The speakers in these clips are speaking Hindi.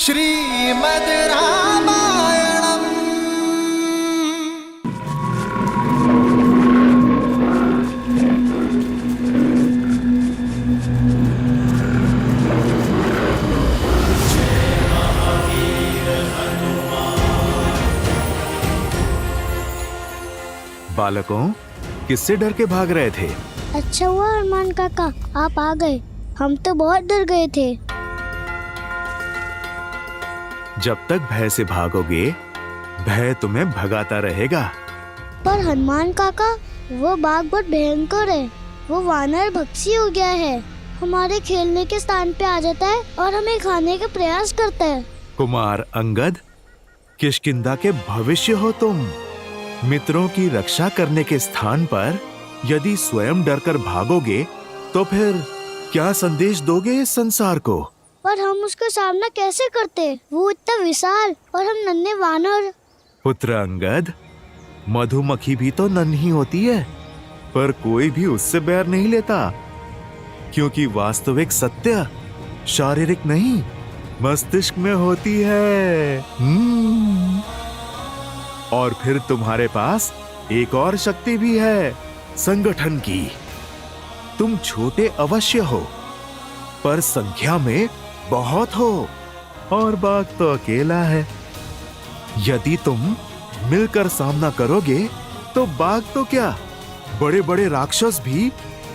श्रीमद् रामायणम्। बालकों, किससे डर के भाग रहे थे? अच्छा हुआ हनुमान काका आप आ गए, हम तो बहुत डर गए थे। जब तक भय से भागोगे, भय तुम्हें भगाता रहेगा। पर हनुमान काका वो बाघ बहुत भयंकर है, वो वानर भक्षी हो गया है, हमारे खेलने के स्थान पे आ जाता है और हमें खाने का प्रयास करता है। कुमार अंगद, किष्किंधा के भविष्य हो तुम। मित्रों की रक्षा करने के स्थान पर यदि स्वयं डरकर भागोगे तो फिर क्या संदेश दोगे इस संसार को? पर हम उसका सामना कैसे करते? वो इतना विशाल और हम नन्हे वानर। पुत्र अंगद, मधुमक्खी भी तो नन्ही होती है, पर कोई भी उससे बैर नहीं लेता, क्योंकि वास्तविक सत्य शारीरिक नहीं मस्तिष्क में होती है। और फिर तुम्हारे पास एक और शक्ति भी है, संगठन की। तुम छोटे अवश्य हो, पर संख्या में बहुत हो, और बाघ तो अकेला है। यदि तुम मिलकर सामना करोगे तो बाघ तो क्या, बड़े बड़े राक्षस भी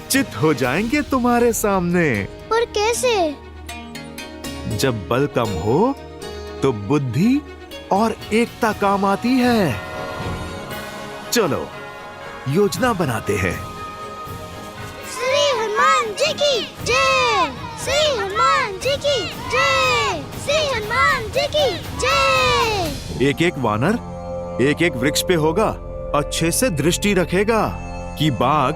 चित हो जाएंगे तुम्हारे सामने। पर कैसे? जब बल कम हो तो बुद्धि और एकता काम आती है। चलो योजना बनाते हैं। श्री हनुमान जी की जय, श्री हनुमान जी की जय, श्री हनुमान जी की जय। एक एक वानर एक एक वृक्ष पे होगा, अच्छे से दृष्टि रखेगा कि बाघ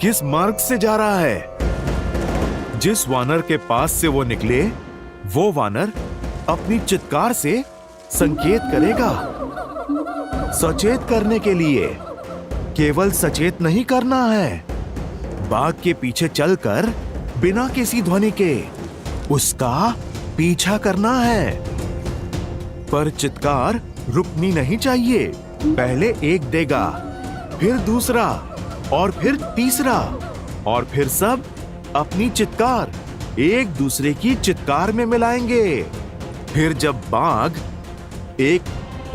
किस मार्ग से जा रहा है। जिस वानर के पास से वो निकले, वो वानर अपनी चित्कार से संकेत करेगा। सचेत करने के लिए केवल सचेत नहीं करना है, बाघ के पीछे चलकर बिना किसी ध्वनि के उसका पीछा करना है। पर चित्कार रुकनी नहीं चाहिए। पहले एक देगा, फिर दूसरा, और फिर तीसरा, और फिर सब अपनी चित्कार एक दूसरे की चित्कार में मिलाएंगे। फिर जब बाघ एक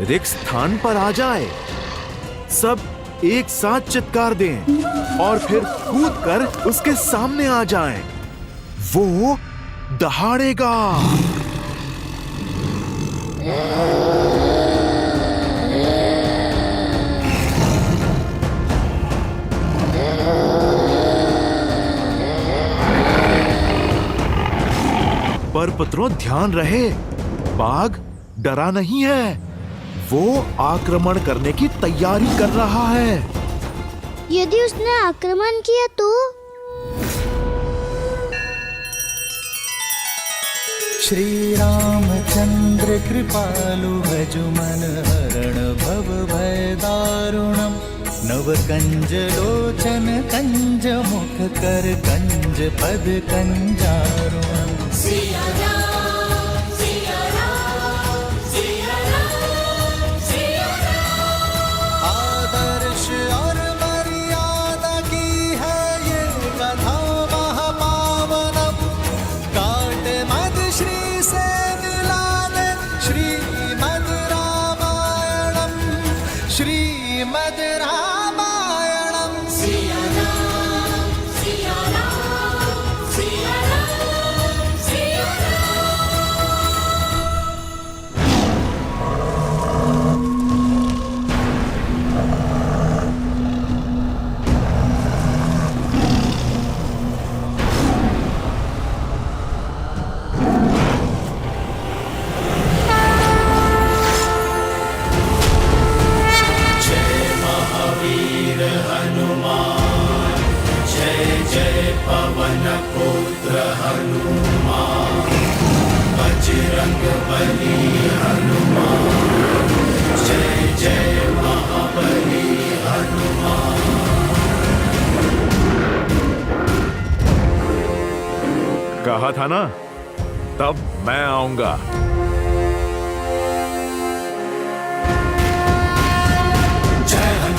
रिक्त स्थान पर आ जाए, सब एक साथ चित्कार दें और फिर कूदकर उसके सामने आ जाएं। वो दहाड़ेगा। पर पुत्रों ध्यान रहे, बाघ डरा नहीं है, वो आक्रमण करने की तैयारी कर रहा है। यदि उसने आक्रमण किया तो? श्री रामचंद्र कृपालु भजुमन हरण भव भय दारुणम। नव कंज लोचन कंज मुख कर कंज पद कंजारुणम। आदर्श और मर्यादा की है ये कथा महापावनम। काट मद श्री से मिला दे श्रीमद् रामायणम। श्रीमद् रामायणम। कहा था ना, तब मैं आऊंगा।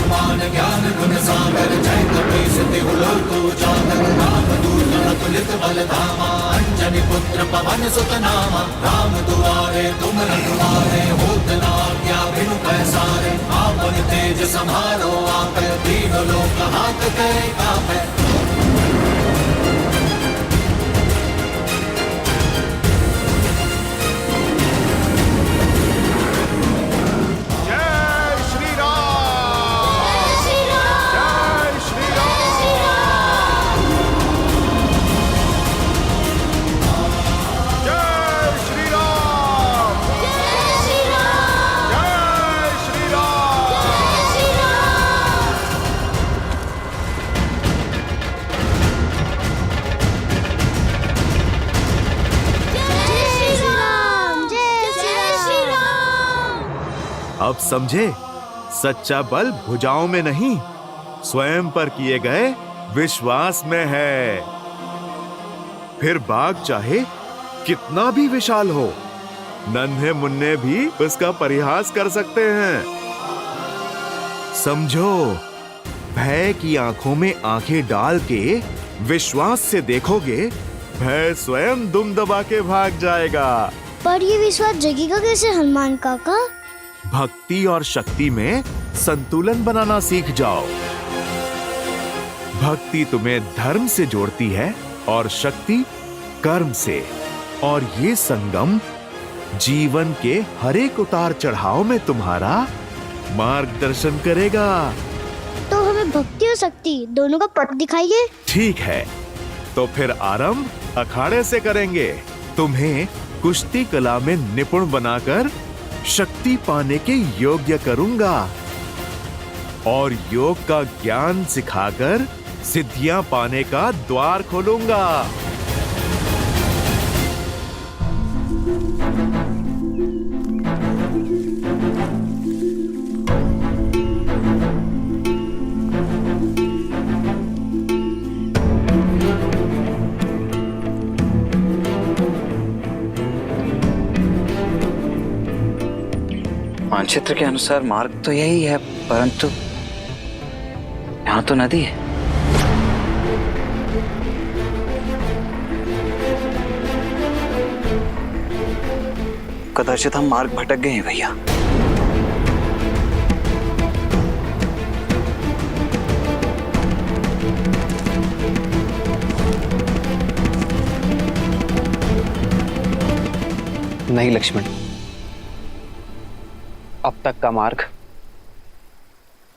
हनुमान ज्ञान गुण सागर जय कपीस तिहु लोक उजागर रामदूत अतुलित बल धामा अंजनी पुत्र पवन सुत नामा राम दुआरे तुम रखवारे होत न आज्ञा बिनु पैसारे आपन तेज समारो आपे तीनों लोक हाथ करे कापे। अब समझे, सच्चा बल भुजाओं में नहीं, स्वयं पर किए गए विश्वास में है। फिर बाघ चाहे कितना भी विशाल हो, नन्हे मुन्ने भी उसका परिहास कर सकते हैं। समझो, भय की आंखों में आंखें डाल के विश्वास से देखोगे, भय स्वयं दुम दबा के भाग जाएगा। पर ये विश्वास जगेगा कैसे हनुमान काका? भक्ति और शक्ति में संतुलन बनाना सीख जाओ। भक्ति तुम्हें धर्म से जोड़ती है और शक्ति कर्म से, और ये संगम जीवन के हर एक उतार चढ़ाव में तुम्हारा मार्गदर्शन करेगा। तो हमें भक्ति और शक्ति दोनों का पथ दिखाइए। ठीक है, तो फिर आरंभ अखाड़े से करेंगे। तुम्हें कुश्ती कला में निपुण बनाकर शक्ति पाने के योग्य करूंगा और योग का ज्ञान सिखाकर सिद्धियां पाने का द्वार खोलूंगा। मानचित्र के अनुसार मार्ग तो यही है, परंतु यहाँ तो नदी है। कदाचित हम मार्ग भटक गए हैं भैया। नहीं लक्ष्मण, अब तक का मार्ग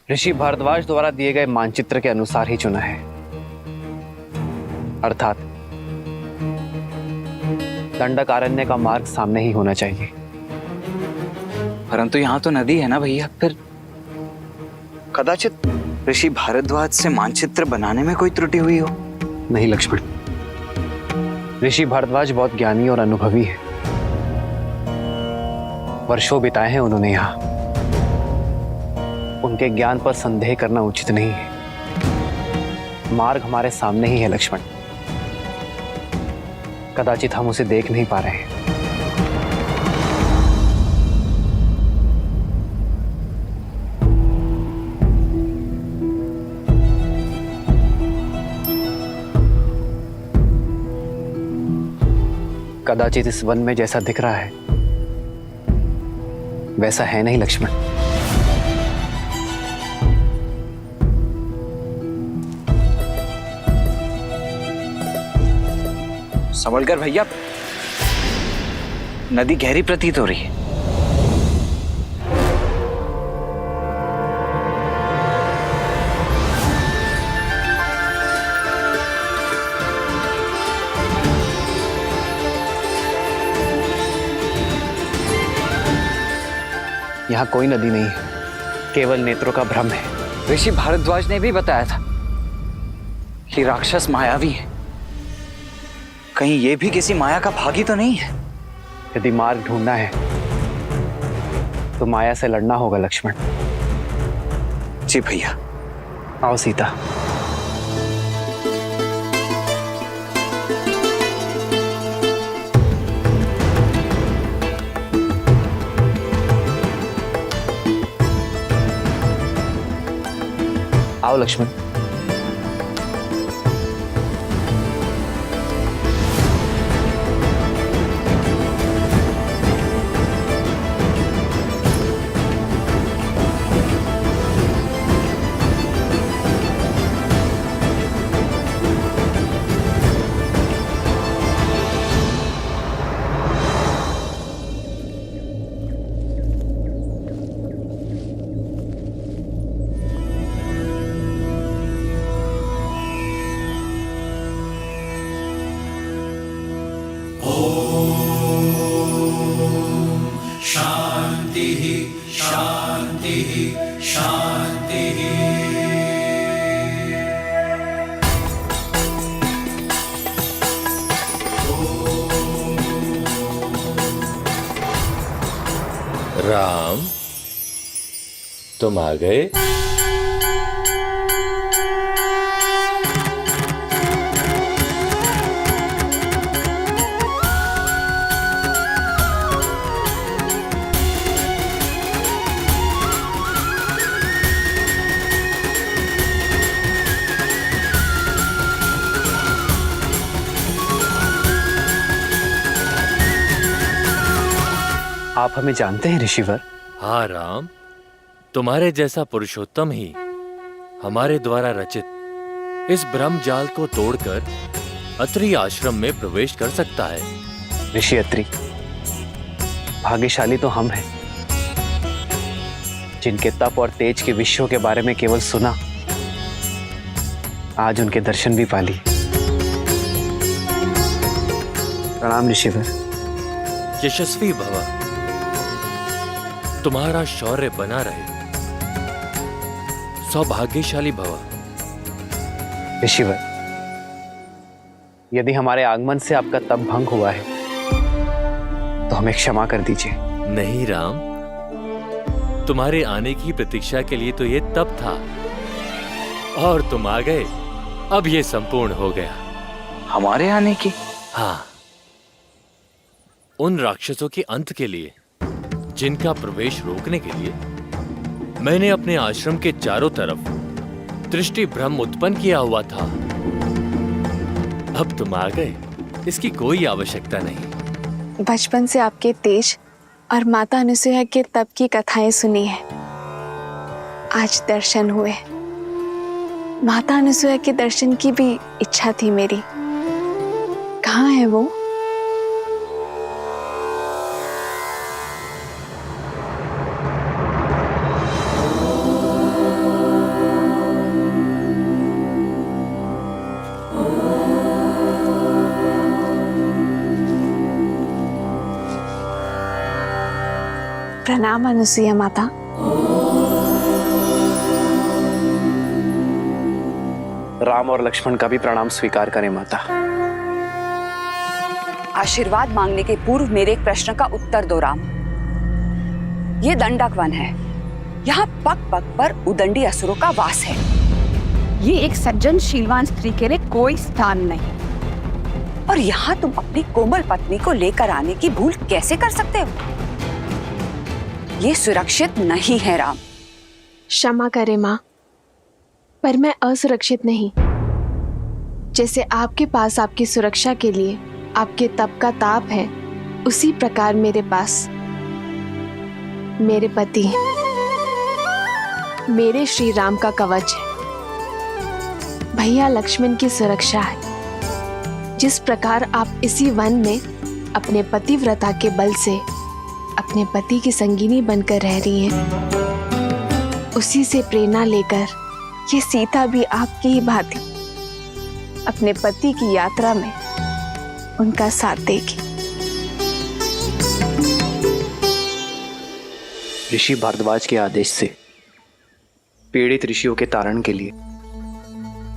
ऋषि भारद्वाज द्वारा दिए गए मानचित्र के अनुसार ही चुना है, अर्थात दंडकारण्य का मार्ग सामने ही होना चाहिए। परंतु यहाँ तो नदी है ना भैया, फिर कदाचित ऋषि भारद्वाज से मानचित्र बनाने में कोई त्रुटि हुई हो। नहीं लक्ष्मण, ऋषि भारद्वाज बहुत ज्ञानी और अनुभवी है। वर्षों बिताए हैं उन्होंने यहाँ। उनके ज्ञान पर संदेह करना उचित नहीं है। मार्ग हमारे सामने ही है लक्ष्मण, कदाचित हम उसे देख नहीं पा रहे हैं। कदाचित इस वन में जैसा दिख रहा है वैसा है नहीं लक्ष्मण। संभलकर भैया, नदी गहरी प्रतीत हो रही है। यहाँ कोई नदी नहीं है, केवल नेत्रों का भ्रम है। ऋषि भारद्वाज ने भी बताया था कि राक्षस मायावी है। कहीं ये भी किसी माया का भागी तो नहीं है? यदि मार्ग ढूंढना है तो माया से लड़ना होगा लक्ष्मण। जी भैया। आओ सीता। आओ लक्ष्मण। शांति शांति शांति। राम, तुम आ गए? आप हमें जानते हैं ऋषिवर? हाँ राम, तुम्हारे जैसा पुरुषोत्तम ही हमारे द्वारा रचित इस ब्रह्म जाल को तोड़कर अत्रि आश्रम में प्रवेश कर सकता है। ऋषि अत्रि, भाग्यशाली तो हम हैं जिनके तप और तेज के विषयों के बारे में केवल सुना, आज उनके दर्शन भी पा लिए। प्रणाम ऋषिवर। यशस्वी भव, तुम्हारा शौर्य बना रहे। सौभाग्यशाली भव। ऋषिवर, यदि हमारे आगमन से आपका तप भंग हुआ है तो हमें क्षमा कर दीजिए। नहीं राम, तुम्हारे आने की प्रतीक्षा के लिए तो ये तप था, और तुम आ गए, अब ये संपूर्ण हो गया। हमारे आने की? हाँ, उन राक्षसों के अंत के लिए जिनका प्रवेश रोकने के लिए मैंने अपने आश्रम के चारों तरफ दृष्टि भ्रम उत्पन्न किया हुआ था। अब तुम आ गए, इसकी कोई आवश्यकता नहीं। बचपन से आपके तेज और माता अनुसुईया के तप की कथाएं सुनी है, आज दर्शन हुए। माता अनुसुईया के दर्शन की भी इच्छा थी मेरी। कहाँ है वो? प्रणाम अनुसुईया माता। राम और लक्ष्मण का भी प्रणाम स्वीकार करें माता। आशीर्वाद मांगने के पूर्व मेरे एक प्रश्न का उत्तर दो राम। ये दंडक वन है, यहाँ पग पग पर उदंडी असुरों का वास है। ये एक सज्जन शीलवान स्त्री के लिए कोई स्थान नहीं, और यहाँ तुम अपनी कोमल पत्नी को लेकर आने की भूल कैसे कर सकते हो? ये सुरक्षित नहीं है राम। क्षमा करें माँ, पर मैं असुरक्षित नहीं। जैसे आपके पास आपकी सुरक्षा के लिए आपके तप का ताप है, उसी प्रकार मेरे पास मेरे पति, मेरे श्री राम का कवच है, भैया लक्ष्मण की सुरक्षा है। जिस प्रकार आप इसी वन में अपने पतिव्रता के बल से अपने पति की संगिनी बनकर रह रही हैं, उसी से प्रेरणा लेकर ये सीता भी आपकी ही भांति अपने पति की यात्रा में उनका साथ देगी। ऋषि भारद्वाज के आदेश से पीड़ित ऋषियों के तारण के लिए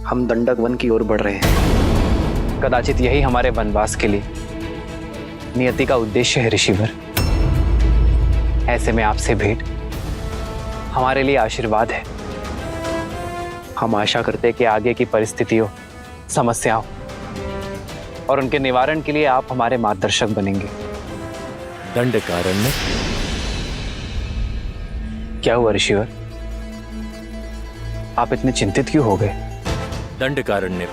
हम दंडक वन की ओर बढ़ रहे हैं। कदाचित यही हमारे वनवास के लिए नियति का उद्देश्य है ऋषिवर। ऐसे में आपसे भेंट हमारे लिए आशीर्वाद है। हम आशा करते हैं कि आगे की परिस्थितियों, समस्याओं और उनके निवारण के लिए आप हमारे मार्गदर्शक बनेंगे। दंडकारण्य? क्या हुआ ऋषिवर? आप इतने चिंतित क्यों हो गए? दंडकारण्य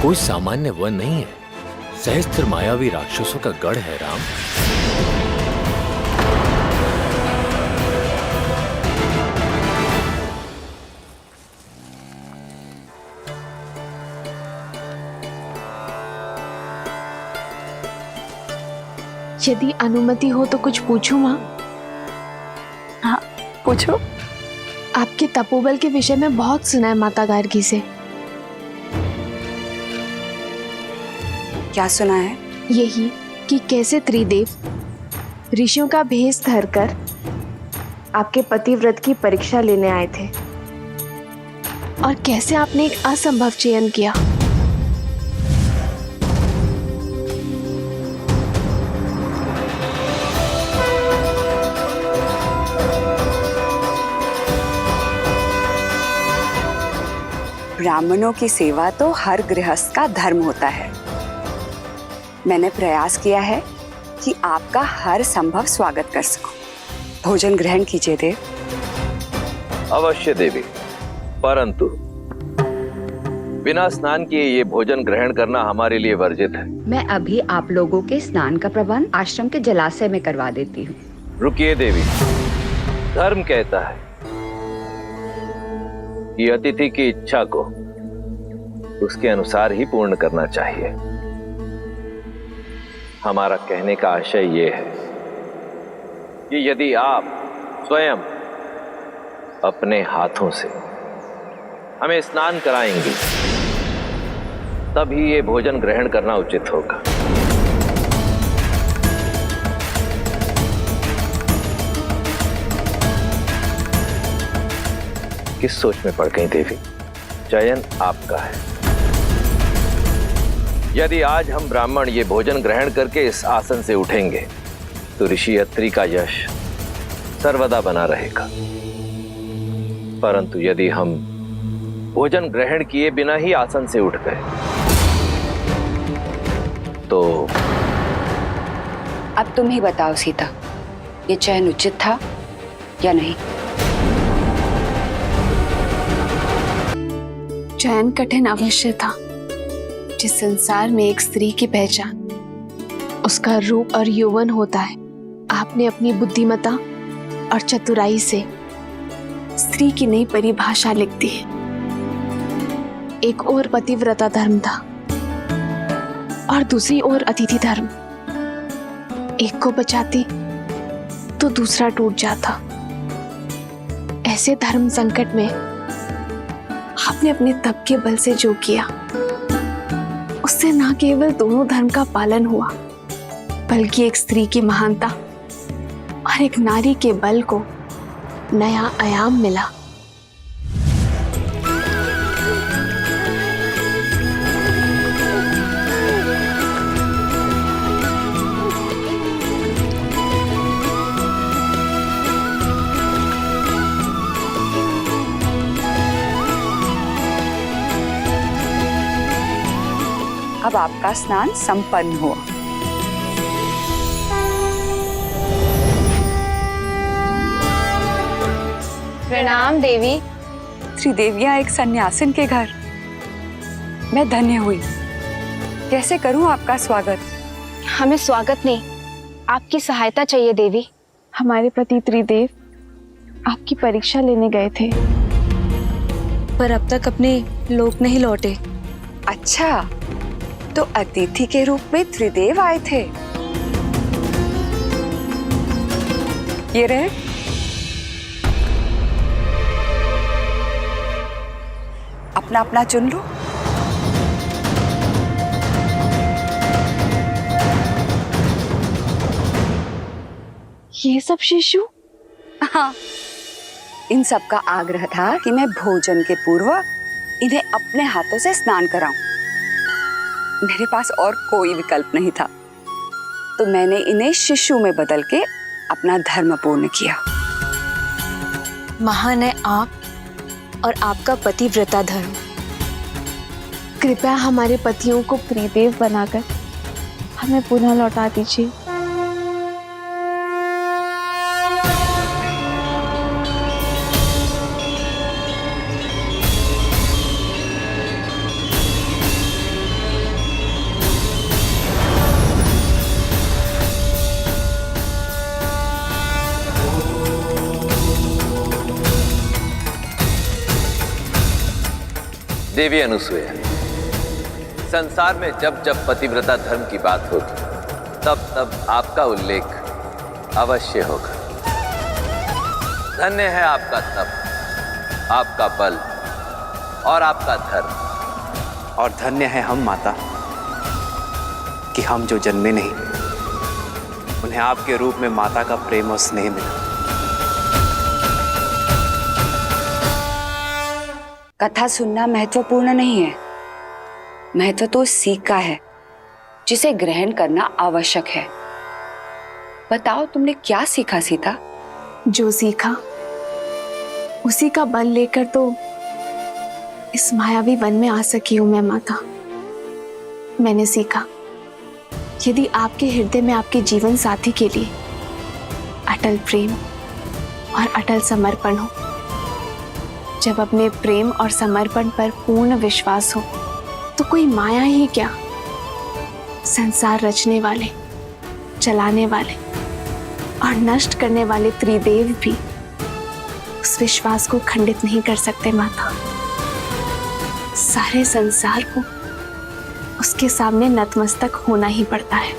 कोई सामान्य वन नहीं है, सहस्त्र मायावी राक्षसों का गढ़ है राम। यदि अनुमति हो तो कुछ पूछूं माँ? हाँ, पूछो। आपके तपोबल के विषय में बहुत सुना है माता गार्गी से। क्या सुना है? यही कि कैसे त्रिदेव ऋषियों का भेष धरकर आपके पतिव्रत की परीक्षा लेने आए थे और कैसे आपने एक असंभव चयन किया। ब्राह्मणों की सेवा तो हर गृहस्थ का धर्म होता है। मैंने प्रयास किया है कि आपका हर संभव स्वागत कर सकूं। भोजन ग्रहण कीजिए देव। अवश्य देवी, परंतु बिना स्नान किए ये भोजन ग्रहण करना हमारे लिए वर्जित है। मैं अभी आप लोगों के स्नान का प्रबंध आश्रम के जलाशय में करवा देती हूँ। रुकिए देवी, धर्म कहता है कि अतिथि की इच्छा को उसके अनुसार ही पूर्ण करना चाहिए। हमारा कहने का आशय ये है कि यदि आप स्वयं अपने हाथों से हमें स्नान कराएंगे तभी ये भोजन ग्रहण करना उचित होगा। किस सोच में पड़ गई देवी? चयन आपका है। यदि आज हम ब्राह्मण ये भोजन ग्रहण करके इस आसन से उठेंगे तो ऋषि अत्रि का यश सर्वदा बना रहेगा, परंतु यदि हम भोजन ग्रहण किए बिना ही आसन से उठ गए तो अब तुम ही बताओ सीता, ये चयन उचित था या नहीं? चयन कठिन अवश्य था। जिस संसार में एक स्त्री की पहचान उसका रूप और यौवन होता है, आपने अपनी बुद्धिमता और चतुराई से स्त्री की नई परिभाषा लिख दी है। एक ओर पतिव्रता धर्म था और दूसरी ओर अतिथि धर्म। एक को बचाती तो दूसरा टूट जाता। ऐसे धर्म संकट में आपने अपने तप के बल से जो किया उससे न केवल दोनों धर्म का पालन हुआ बल्कि एक स्त्री की महानता और एक नारी के बल को नया आयाम मिला। अब आपका स्नान संपन्न हुआ। प्रणाम देवी। त्रिदेवियां एक सन्यासिन के घर, मैं धन्य हुई। कैसे करूं आपका स्वागत? हमें स्वागत नहीं, आपकी सहायता चाहिए देवी। हमारे पति त्रिदेव आपकी परीक्षा लेने गए थे पर अब तक अपने लोक नहीं लौटे। अच्छा, तो अतिथि के रूप में त्रिदेव आए थे। ये रहे। अपना अपना चुन लो। ये सब शिशु? हाँ, इन सब का आग्रह था कि मैं भोजन के पूर्व इन्हें अपने हाथों से स्नान कराऊं। मेरे पास और कोई विकल्प नहीं था, तो मैंने इन्हें शिशु में बदल के अपना धर्म पूर्ण किया। महान है आप और आपका पतिव्रता धर्म। कृपया हमारे पतियों को त्रिदेव बनाकर हमें पुनः लौटा दीजिए। देवी अनुसुईया, संसार में जब जब पतिव्रता धर्म की बात होगी तब तब आपका उल्लेख अवश्य होगा। धन्य है आपका तप, आपका बल और आपका धर्म। और धन्य है हम माता कि हम जो जन्मे नहीं, उन्हें आपके रूप में माता का प्रेम और स्नेह मिला। कथा सुनना महत्वपूर्ण नहीं है, महत्व तो सीख का है जिसे ग्रहण करना आवश्यक है। बताओ तुमने क्या सीखा सीता? जो सीखा उसी का बल लेकर तो इस मायावी वन में आ सकी हूं मैं माता। मैंने सीखा यदि आपके हृदय में आपके जीवन साथी के लिए अटल प्रेम और अटल समर्पण हो, जब अपने प्रेम और समर्पण पर पूर्ण विश्वास हो, तो कोई माया ही क्या, संसार रचने वाले, चलाने वाले और नष्ट करने वाले त्रिदेव भी उस विश्वास को खंडित नहीं कर सकते माता। सारे संसार को उसके सामने नतमस्तक होना ही पड़ता है।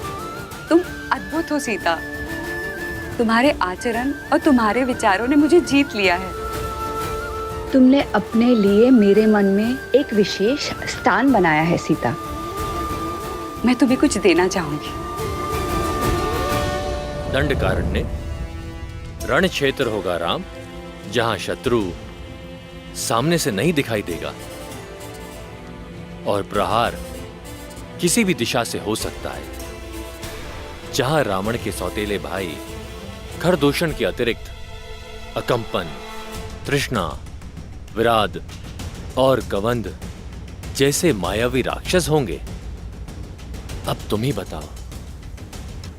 तुम अद्भुत हो सीता, तुम्हारे आचरण और तुम्हारे विचारों ने मुझे जीत लिया है। तुमने अपने लिए मेरे मन में एक विशेष स्थान बनाया है सीता। मैं तुम्हें कुछ देना चाहूंगी। दंडकारण्य रण क्षेत्र होगा राम, जहां शत्रु सामने से नहीं दिखाई देगा और प्रहार किसी भी दिशा से हो सकता है। जहां रावण के सौतेले भाई खरदूषण के अतिरिक्त अकंपन, तृष्णा, विराद और कवंद जैसे मायावी राक्षस होंगे। अब तुम ही बताओ,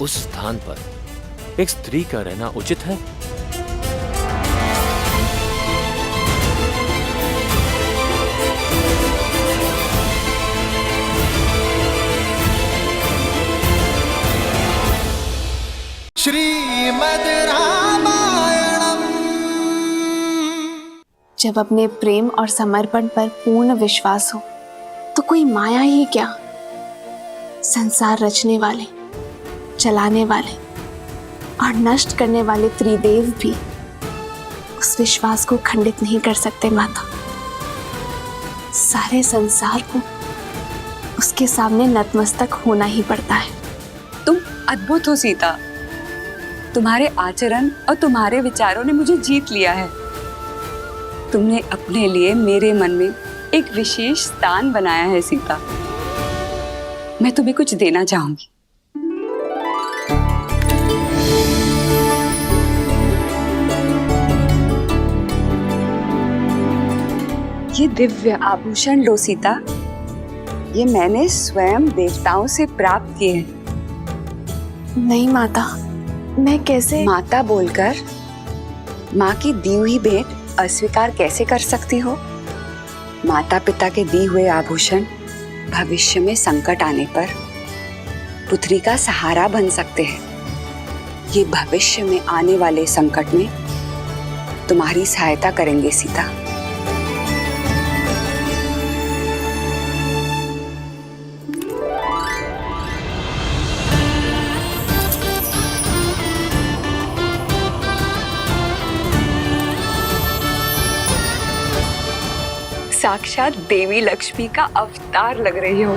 उस स्थान पर एक स्त्री का रहना उचित है? श्रीमद् रामायणम। जब अपने प्रेम और समर्पण पर पूर्ण विश्वास हो, तो कोई माया ही क्या, संसार रचने वाले, चलाने वाले और नष्ट करने वाले त्रिदेव भी उस विश्वास को खंडित नहीं कर सकते माता। सारे संसार को उसके सामने नतमस्तक होना ही पड़ता है। तुम अद्भुत हो सीता, तुम्हारे आचरण और तुम्हारे विचारों ने मुझे जीत लिया है। तुमने अपने लिए मेरे मन में एक विशेष स्थान बनाया है सीता। मैं तुम्हें कुछ देना चाहूंगी। ये दिव्य आभूषण लो सीता, ये मैंने स्वयं देवताओं से प्राप्त किए हैं। नहीं माता, मैं कैसे? माता बोलकर माँ की दी हुई भेंट अस्वीकार कैसे कर सकती हो? माता पिता के दिए हुए आभूषण भविष्य में संकट आने पर पुत्री का सहारा बन सकते हैं। ये भविष्य में आने वाले संकट में तुम्हारी सहायता करेंगे सीता। साक्षात देवी लक्ष्मी का अवतार लग रही हो।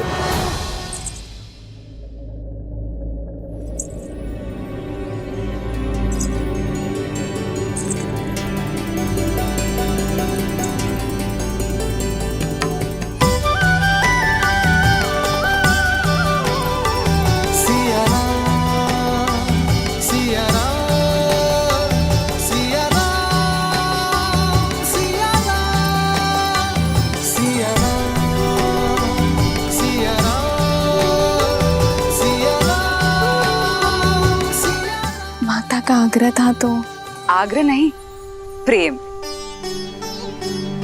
का आग्रह था तो? आग्रह नहीं, प्रेम।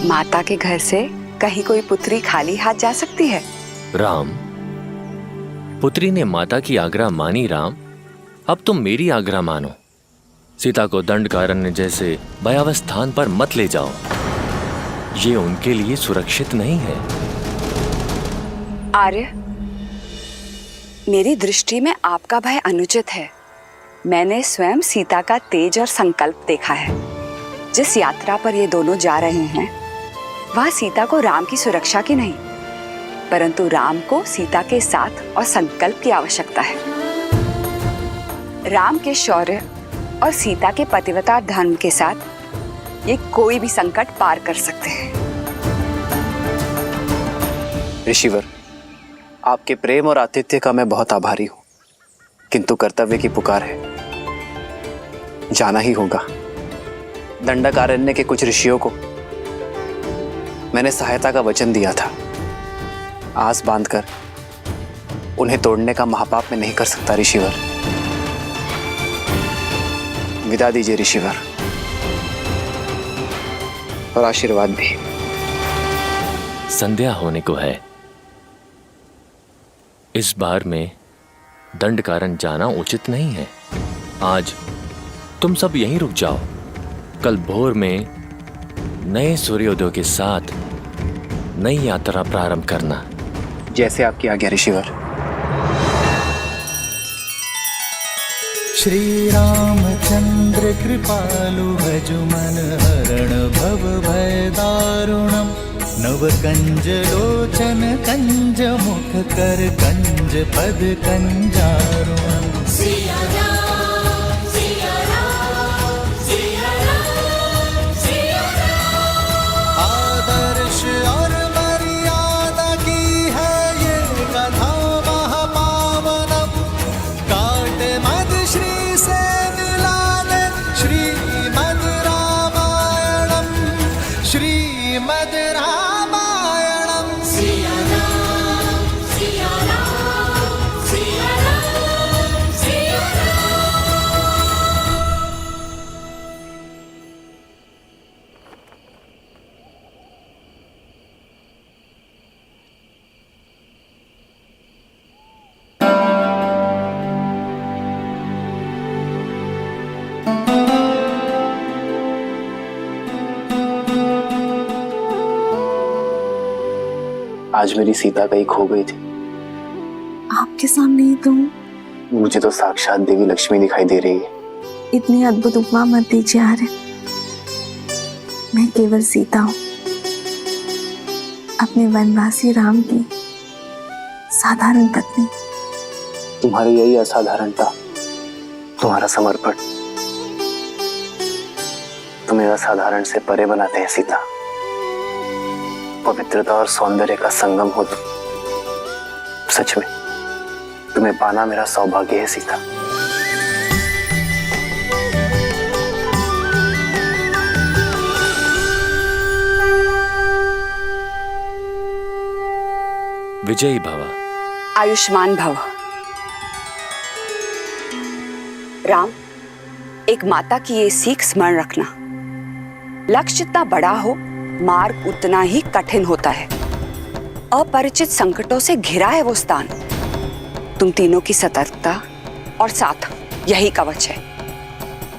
माता के घर से कहीं कोई पुत्री खाली हाथ जा सकती है? राम, पुत्री ने माता की आग्रह मानी राम, अब तुम मेरी आग्रह मानो। सीता को दंडकारण्य जैसे भयावह स्थान पर मत ले जाओ, ये उनके लिए सुरक्षित नहीं है। आर्य, मेरी दृष्टि में आपका भय अनुचित है। मैंने स्वयं सीता का तेज और संकल्प देखा है। जिस यात्रा पर ये दोनों जा रहे हैं वह सीता को राम की सुरक्षा की नहीं, परंतु राम को सीता के साथ और संकल्प की आवश्यकता है। राम के शौर्य और सीता के पतिव्रता धर्म के साथ ये कोई भी संकट पार कर सकते हैं। ऋषिवर, आपके प्रेम और आतिथ्य का मैं बहुत आभारी हूं, किंतु कर्तव्य की पुकार है, जाना ही होगा। दंडकारण्य के कुछ ऋषियों को मैंने सहायता का वचन दिया था। आस बांधकर उन्हें तोड़ने का महापाप मैं नहीं कर सकता ऋषिवर। विदा दीजिए ऋषिवर, और आशीर्वाद भी। संध्या होने को है। इस बार में दंडकारण्य जाना उचित नहीं है। आज तुम सब यहीं रुक जाओ। कल भोर में नए सूर्योदय के साथ नई यात्रा प्रारंभ करना। जैसे आपकी आज्ञा ऋषिवर। श्री रामचंद्र कृपालु भजु मन हरण भव भय दारुणम। नव कंज लोचन कंज मुख कर कंज पद कंजारुणम। आदर्श और मर्यादा की है ये कथा महापावनम। काट मद श्री से मिला दे श्रीमद रामायणम। श्रीमद रामायणम। आज मेरी सीता कहीं खो गई थी। आपके सामने ही तो हूँ। मुझे तो साक्षात देवी लक्ष्मी दिखाई दे रही है। इतनी अद्भुत उपमा मत दीजिए आर्य। मैं केवल सीता हूँ, अपने वनवासी राम की साधारण पत्नी। तुम्हारी यही असाधारणता, तुम्हारा समर्पण तुम्हें असाधारण से परे बनाते हैं सीता। पवित्रता और सौंदर्य का संगम हो तुम। सच में तुम्हें पाना मेरा सौभाग्य है सीता। विजयी भव। आयुष्मान भव। राम, एक माता की ये सीख स्मरण रखना, लक्ष्य जितना बड़ा हो मार्ग उतना ही कठिन होता है। अपरिचित संकटों से घिरा है वो स्थान। तुम तीनों की सतर्कता और साथ यही कवच है।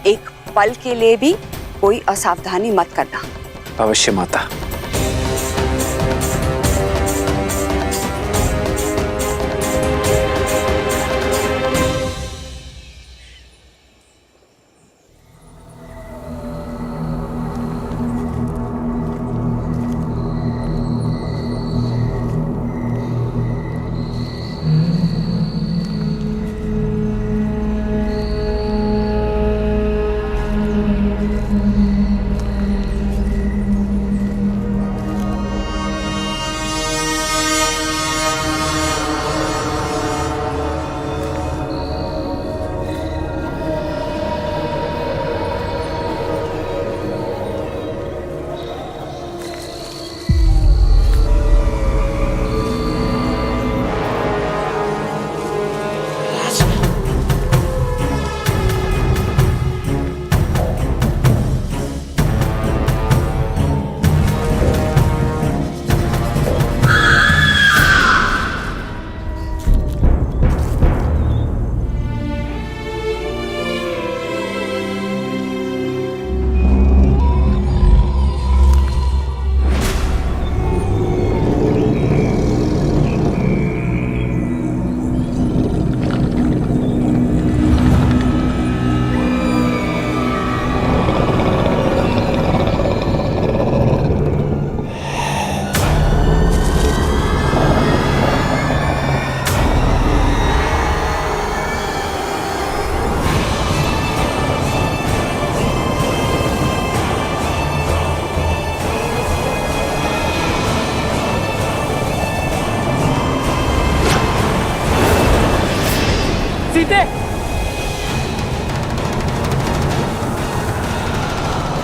एक पल के लिए भी कोई असावधानी मत करना। अवश्य माता।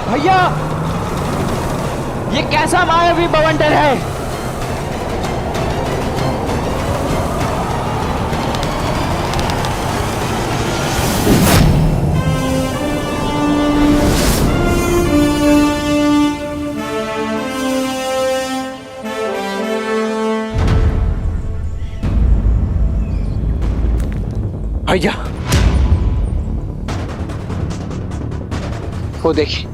भैया, ये कैसा मायावी बवंडर है? भैया, वो देखिए,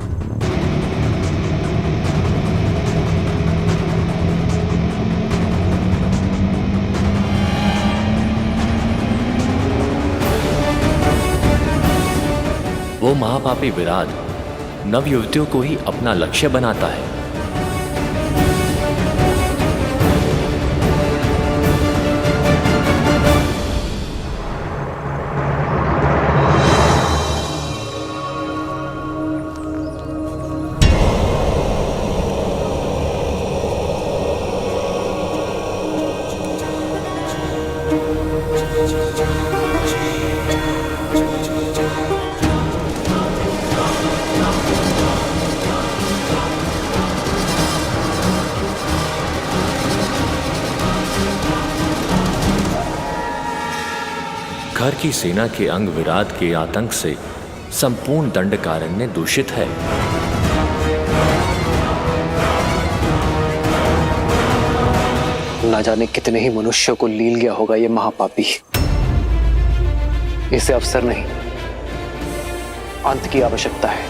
वो महापापी विराट नवयुवतियों को ही अपना लक्ष्य बनाता है। घर की सेना के अंग विराट के आतंक से संपूर्ण दंडकारण्य दूषित है। ना जाने कितने ही मनुष्यों को लील गया होगा ये महापापी। इसे अवसर नहीं, अंत की आवश्यकता है।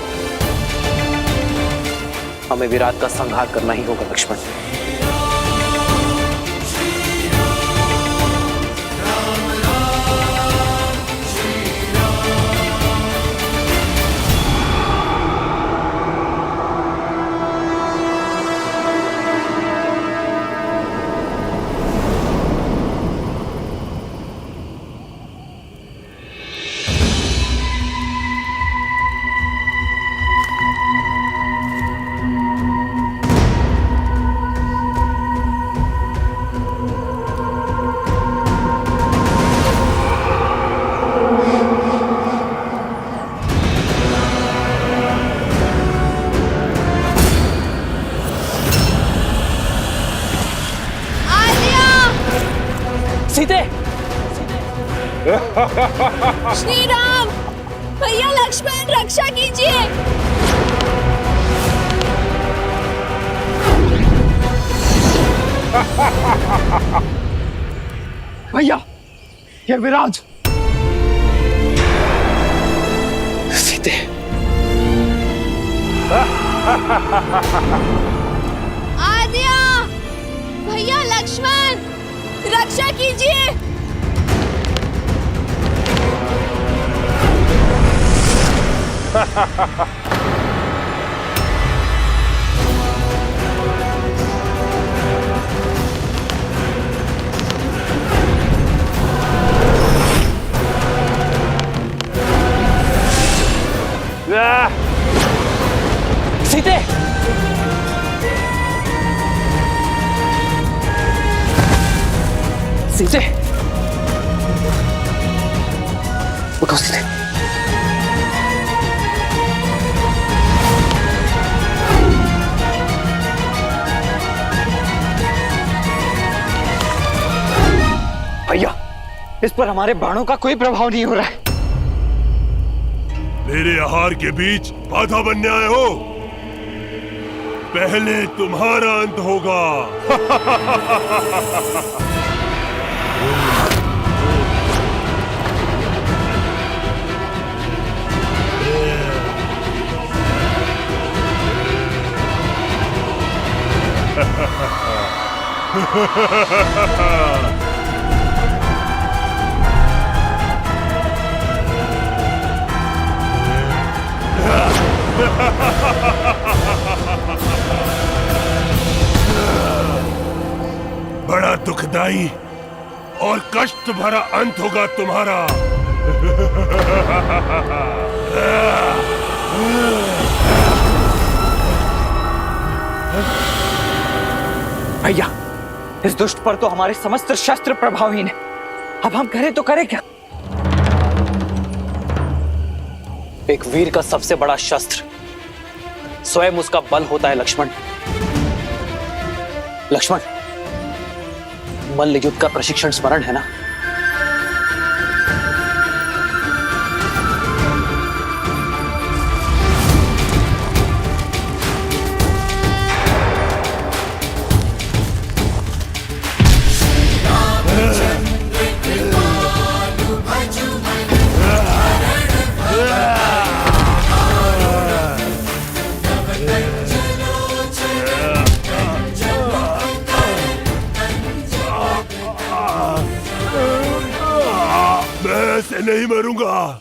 हमें विराट का संहार करना ही होगा लक्ष्मण। सीते! श्री राम! भैया लक्ष्मण रक्षा कीजिए! भैया, ये विराट! सीते! आद्या! भैया लक्ष्मण रक्षा कीजिए! सीते! सीते! उठो सीते! भैया, इस पर हमारे बाणों का कोई प्रभाव नहीं हो रहा है। मेरे आहार के बीच बाधा बनने आए हो? पहले तुम्हारा अंत होगा। बड़ा दुखदाई और कष्ट भरा अंत होगा तुम्हारा। भैया, इस दुष्ट पर तो हमारे समस्त शस्त्र प्रभावहीन है। अब हम करें तो करें क्या? एक वीर का सबसे बड़ा शस्त्र स्वयं उसका बल होता है लक्ष्मण। लक्ष्मण, मल्ल युद्ध का प्रशिक्षण स्मरण है ना? नहीं मरूंगा,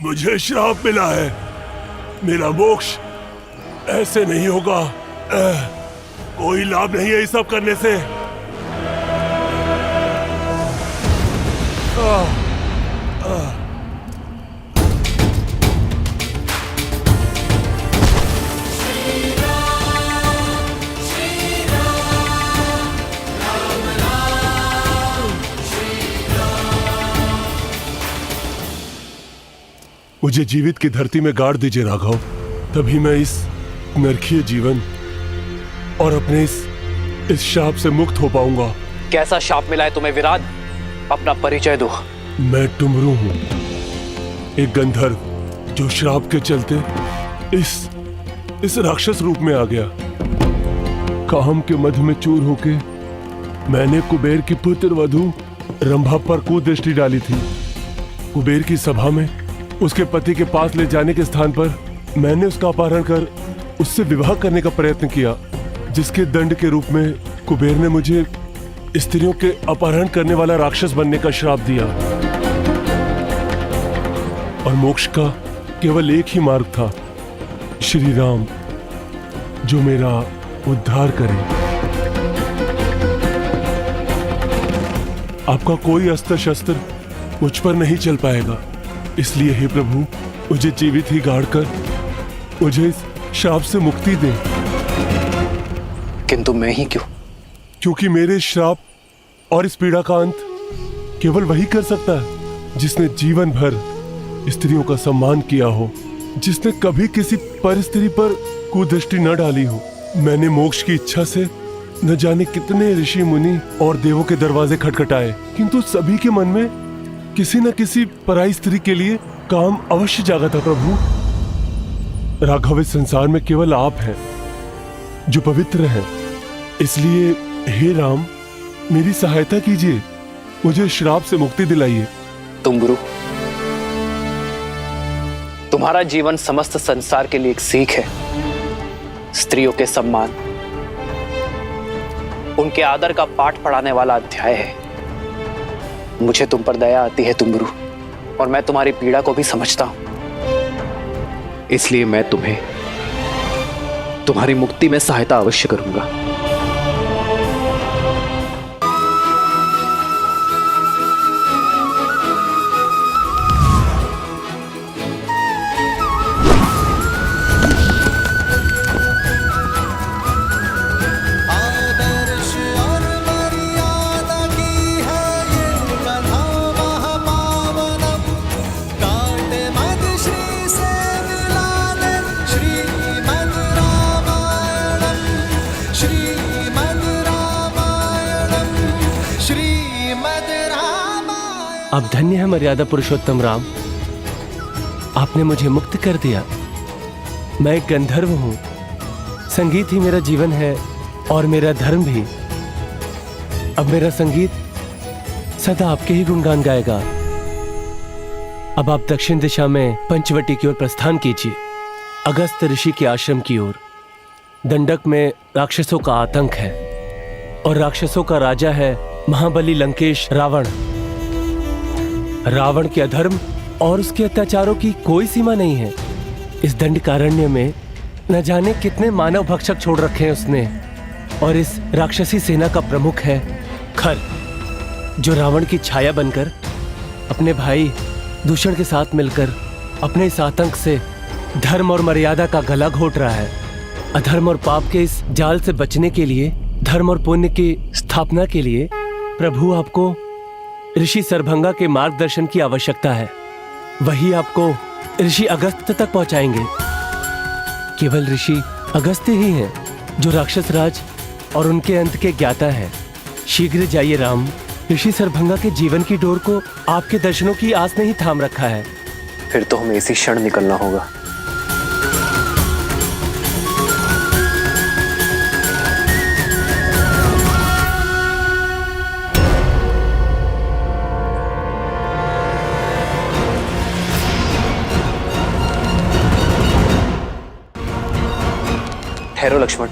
मुझे श्राप मिला है। मेरा मोक्ष ऐसे नहीं होगा। कोई लाभ नहीं है ये सब करने से। मुझे जीवित की धरती में गाड़ दीजिए राघव, तभी मैं इस नरकीय जीवन और अपने इस शाप से मुक्त हो पाऊंगा। कैसा शाप मिला है तुम्हें विराट? अपना परिचय दो। मैं टुमरू हूं, एक गंधर्व जो श्राप के चलते इस राक्षस रूप में आ गया। काम के मध में चूर होके मैंने कुबेर की पुत्र वधू रंभा पर कुदृष्टि डाली थी। कुबेर की सभा में उसके पति के पास ले जाने के स्थान पर मैंने उसका अपहरण कर उससे विवाह करने का प्रयत्न किया, जिसके दंड के रूप में कुबेर ने मुझे स्त्रियों के अपहरण करने वाला राक्षस बनने का श्राप दिया। और मोक्ष का केवल एक ही मार्ग था, श्री राम, जो मेरा उद्धार करे। आपका कोई अस्त्र शस्त्र मुझ पर नहीं चल पाएगा, इसलिए हे प्रभु, मुझे जीवित ही गाड़ कर मुझे इस श्राप से मुक्ति दे। किंतु मैं ही क्यों? क्योंकि मेरे श्राप और इस पीड़ा का अंत केवल वही कर सकता है जिसने जीवन भर स्त्रियों का सम्मान किया हो, जिसने कभी किसी पर स्त्री पर कुदृष्टि न डाली हो। मैंने मोक्ष की इच्छा से न जाने कितने ऋषि मुनि और देवों के दरवाजे खटखटाए, किंतु सभी के मन में किसी न किसी पराई स्त्री के लिए काम अवश्य जागा था। प्रभु, राघव, इस संसार में केवल आप हैं जो पवित्र हैं, इसलिए हे राम, मेरी सहायता कीजिए, मुझे श्राप से मुक्ति दिलाइए। तुम गुरु, तुम्हारा जीवन समस्त संसार के लिए एक सीख है। स्त्रियों के सम्मान, उनके आदर का पाठ पढ़ाने वाला अध्याय है। मुझे तुम पर दया आती है तुम गुरु, और मैं तुम्हारी पीड़ा को भी समझता हूं। इसलिए मैं तुम्हें तुम्हारी मुक्ति में सहायता अवश्य करूंगा। अब धन्य है मर्यादा पुरुषोत्तम राम, आपने मुझे मुक्त कर दिया। मैं एक गंधर्व हूं, संगीत ही मेरा जीवन है और मेरा धर्म भी। अब मेरा संगीत सदा आपके ही गुणगान गाएगा। अब आप दक्षिण दिशा में पंचवटी की ओर प्रस्थान कीजिए, अगस्त ऋषि के आश्रम की ओर। दंडक में राक्षसों का आतंक है और राक्षसों का राजा है महाबली लंकेश रावण। रावण के अधर्म और उसके अत्याचारों की कोई सीमा नहीं है। इस दंडकारण्य में न जाने कितने मानव भक्षक छोड़ रखे हैं उसने। और इस राक्षसी सेना का प्रमुख है खर, जो रावण की छाया बनकर अपने भाई दूषण के साथ मिलकर अपने इस आतंक से धर्म और मर्यादा का गला घोट रहा है। अधर्म और पाप के इस जाल से बचने के लिए, धर्म और पुण्य की स्थापना के लिए प्रभु आपको ऋषि सरभंगा के मार्गदर्शन की आवश्यकता है। वही आपको ऋषि अगस्त तक पहुंचाएंगे। केवल ऋषि अगस्त्य ही हैं जो राक्षस राज और उनके अंत के ज्ञाता है। शीघ्र जाइए राम, ऋषि सरभंगा के जीवन की डोर को आपके दर्शनों की आस ने ही थाम रखा है। फिर तो हमें इसी क्षण निकलना होगा। ठहरो लक्ष्मण।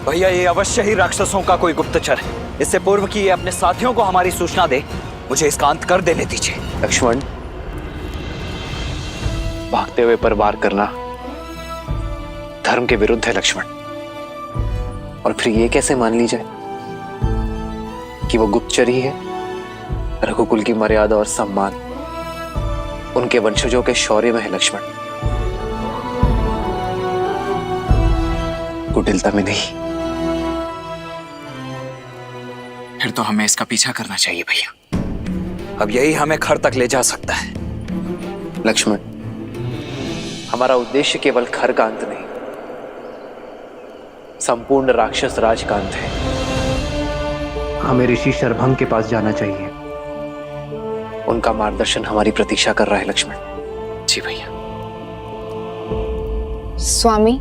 भैया, ये अवश्य ही राक्षसों का कोई गुप्तचर है। इससे पूर्व कि ये अपने साथियों को हमारी सूचना दे, मुझे इसका अंत कर देने दीजिए। लक्ष्मण, भागते हुए पर वार करना धर्म के विरुद्ध है लक्ष्मण। और फिर ये कैसे मान ली जाए कि वो गुप्तचर ही है? रघुकुल की मर्यादा और सम्मान उनके वंशजों के शौर्य में है लक्ष्मण, कुटिलता में नहीं। फिर तो हमें इसका पीछा करना चाहिए भैया। अब यही हमें घर तक ले जा सकता है। लक्ष्मण, हमारा उद्देश्य केवल खर का अंत नहीं, संपूर्ण राक्षस राज का अंत है। हमें ऋषि शरभंग के पास जाना चाहिए। उनका मार्गदर्शन हमारी प्रतीक्षा कर रहा है लक्ष्मण। जी भैया। स्वामी,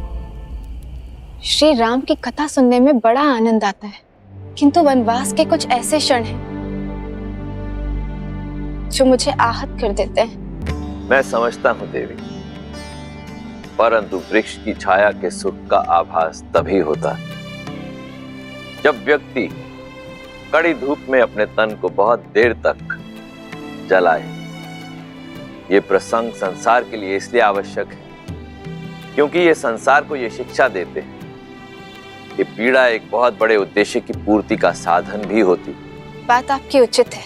श्री राम की कथा सुनने में बड़ा आनंद आता है, किंतु वनवास के कुछ ऐसे क्षण हैं जो मुझे आहत कर देते हैं। मैं समझता हूं देवी, परंतु वृक्ष की छाया के सुख का आभास तभी होता है जब व्यक्ति कड़ी धूप में अपने तन को बहुत देर तक जलाए। ये प्रसंग संसार के लिए इसलिए आवश्यक है क्योंकि ये संसार को ये शिक्षा देते हैं कि पीड़ा एक बहुत बड़े उद्देश्य की पूर्ति का साधन भी होती। बात आपकी उचित है,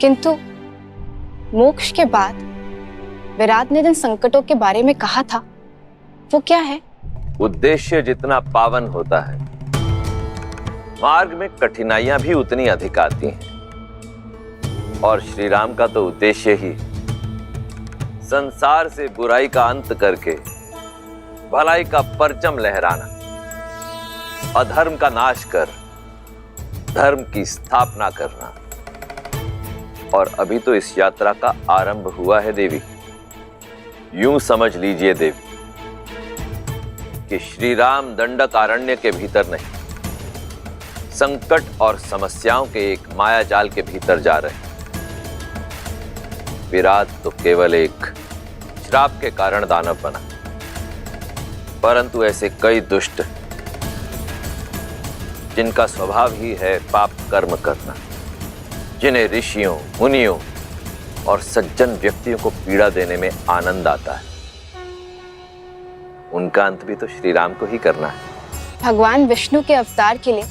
किंतु मोक्ष के बाद विराट ने जिन संकटों के बारे में कहा था वो क्या है? उद्देश्य जितना पावन होता है, मार्ग में कठिनाइयां भी उतनी अधिक आती हैं। और श्री राम का तो उद्देश्य ही संसार से बुराई का अंत करके भलाई का परचम लहराना, अधर्म का नाश कर धर्म की स्थापना करना। और अभी तो इस यात्रा का आरंभ हुआ है देवी। यूं समझ लीजिए देवी कि श्री राम दंडकारण्य के भीतर नहीं, संकट और समस्याओं के एक माया जाल के भीतर जा रहे हैं। विराट तो केवल एक श्राप के कारण दानव बना, परंतु ऐसे कई दुष्ट जिनका स्वभाव ही है पाप कर्म करना, जिन्हें ऋषियों, मुनियों और सज्जन व्यक्तियों को पीड़ा देने में आनंद आता है, उनका अंत भी तो श्री राम को ही करना है। भगवान विष्णु के अवतार के लिए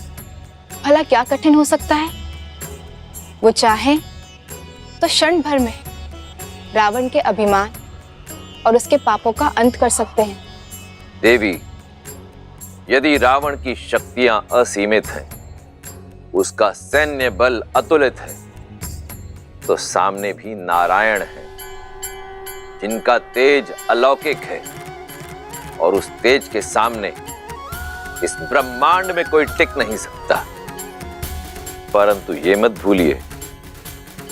भला क्या कठिन हो सकता है? वो चाहे तो क्षण भर में रावण के अभिमान और उसके पापों का अंत कर सकते हैं। देवी, यदि रावण की शक्तियां असीमित हैं, उसका सैन्य बल अतुलित है, तो सामने भी नारायण है जिनका तेज अलौकिक है, और उस तेज के सामने इस ब्रह्मांड में कोई टिक नहीं सकता। परंतु ये मत भूलिए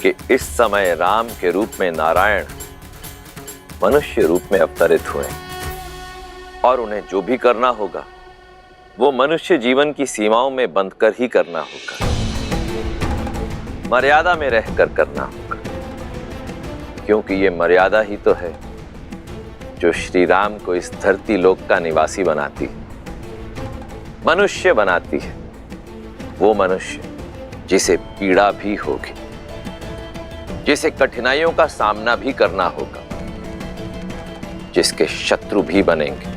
कि इस समय राम के रूप में नारायण मनुष्य रूप में अवतरित हुए, और उन्हें जो भी करना होगा वो मनुष्य जीवन की सीमाओं में बंधकर ही करना होगा, मर्यादा में रहकर करना होगा, क्योंकि ये मर्यादा ही तो है जो श्री राम को इस धरती लोक का निवासी बनाती है, मनुष्य बनाती है। वो मनुष्य जिसे पीड़ा भी होगी, जिसे कठिनाइयों का सामना भी करना होगा, जिसके शत्रु भी बनेंगे,